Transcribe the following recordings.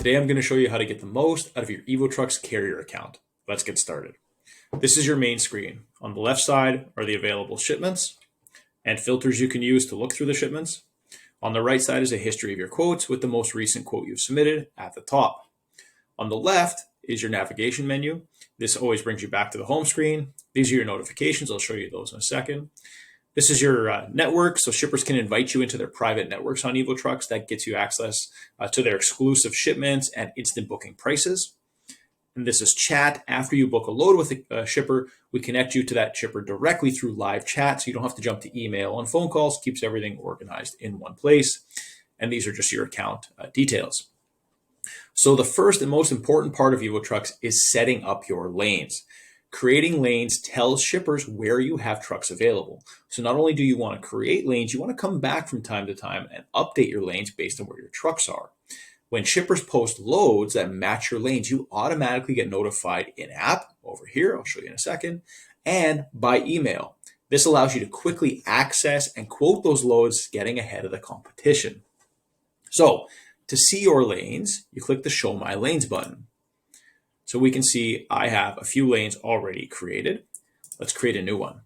Today I'm going to show you how to get the most out of your Evotrux carrier account. Let's get started. This is your main screen. On the left side are the available shipments and filters you can use to look through the shipments. On the right side is a history of your quotes with the most recent quote you've submitted at the top. On the left is your navigation menu. This always brings you back to the home screen. These are your notifications. I'll show you those in a second. This is your network, so shippers can invite you into their private networks on Evotrux. That gets you access to their exclusive shipments and instant booking prices. And this is chat. After you book a load with a shipper, we connect you to that shipper directly through live chat, so you don't have to jump to email and phone calls. Keeps everything organized in one place. And these are just your account details. So the first and most important part of Evotrux is setting up your lanes. Creating lanes tells shippers where you have trucks available. So not only do you want to create lanes, you want to come back from time to time and update your lanes based on where your trucks are. When shippers post loads that match your lanes, you automatically get notified in-app, over here, I'll show you in a second, and by email. This allows you to quickly access and quote those loads, getting ahead of the competition. So to see your lanes, you click the Show My Lanes button. So we can see I have a few lanes already created. Let's create a new one.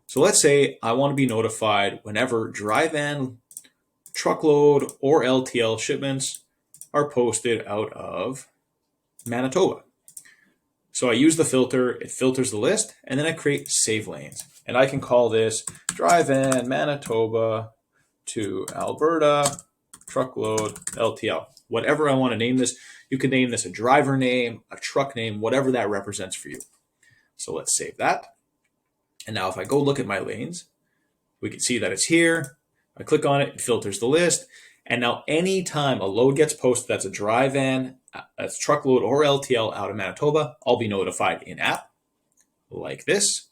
So let's say I want to be notified whenever dry van, truckload, or LTL shipments are posted out of Manitoba. So I use the filter, it filters the list, and then I create save lanes. And I can call this dry van, Manitoba to Alberta, truckload, LTL. Whatever I want to name this, you can name this a driver name, a truck name, whatever that represents for you. So let's save that. And now if I go look at my lanes, we can see that it's here. I click on it, it filters the list. And now anytime a load gets posted that's a dry van, that's truckload or LTL out of Manitoba, I'll be notified in app like this.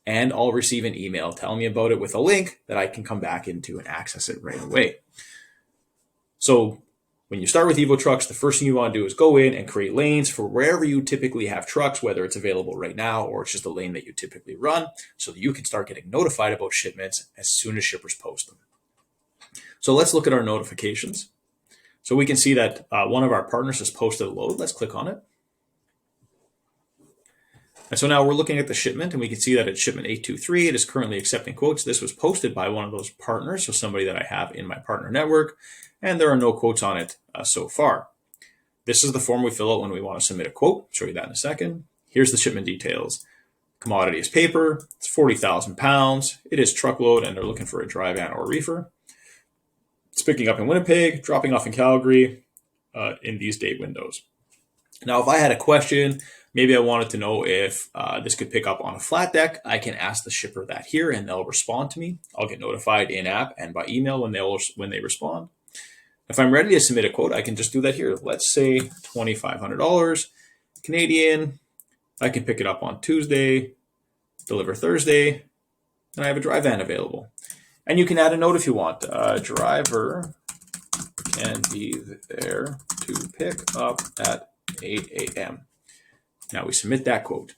And I'll receive an email telling me about it with a link that I can come back into and access it right away. So when you start with Evotrux, the first thing you want to do is go in and create lanes for wherever you typically have trucks, whether it's available right now or it's just a lane that you typically run, so that you can start getting notified about shipments as soon as shippers post them. So let's look at our notifications. So we can see that one of our partners has posted a load. Let's click on it. And so now we're looking at the shipment, and we can see that it's shipment 823. It is currently accepting quotes. This was posted by one of those partners, so somebody that I have in my partner network, and there are no quotes on it so far. This is the form we fill out when we want to submit a quote. I'll show you that in a second. Here's the shipment details. Commodity is paper. It's 40,000 pounds. It is truckload, and they're looking for a dry van or reefer. It's picking up in Winnipeg, dropping off in Calgary in these date windows. Now, if I had a question, maybe I wanted to know if this could pick up on a flat deck, I can ask the shipper that here and they'll respond to me. I'll get notified in app and by email when they respond. If I'm ready to submit a quote, I can just do that here. Let's say $2,500 Canadian. I can pick it up on Tuesday, deliver Thursday, and I have a dry van available. And you can add a note if you want. Driver can be there to pick up at 8 a.m. Now we submit that quote.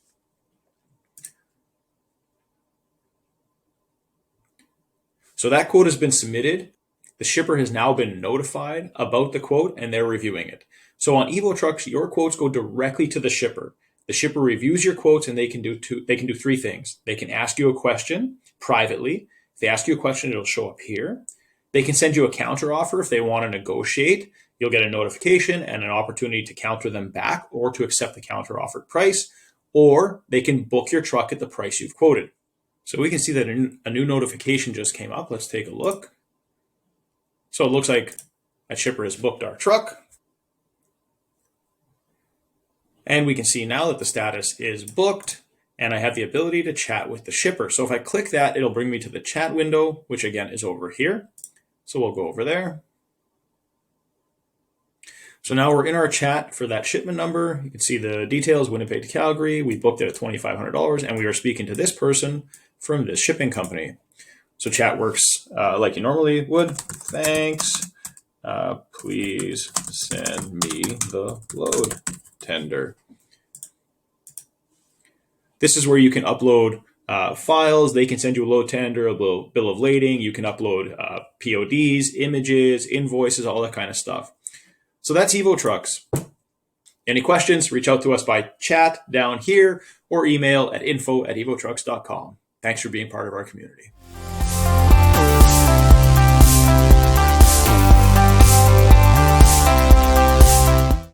So that quote has been submitted. The shipper has now been notified about the quote and they're reviewing it. So on Evotrux, your quotes go directly to the shipper. The shipper reviews your quotes and they can do three things. They can ask you a question privately. If they ask you a question, it'll show up here. They can send you a counter offer if they want to negotiate. You'll get a notification and an opportunity to counter them back or to accept the counter offered price, or they can book your truck at the price you've quoted. So we can see that a new notification just came up. Let's take a look. So it looks like that shipper has booked our truck. And we can see now that the status is booked and I have the ability to chat with the shipper. So if I click that, it'll bring me to the chat window, which again is over here. So we'll go over there. So now we're in our chat for that shipment number. You can see the details, Winnipeg to Calgary. We booked it at $2,500 and we are speaking to this person from this shipping company. So chat works like you normally would. Thanks. Please send me the load tender. This is where you can upload files. They can send you a load tender, a bill of lading. You can upload PODs, images, invoices, all that kind of stuff. So that's Evotrux. Any questions, reach out to us by chat down here or email at info@evotrux.com. Thanks for being part of our community.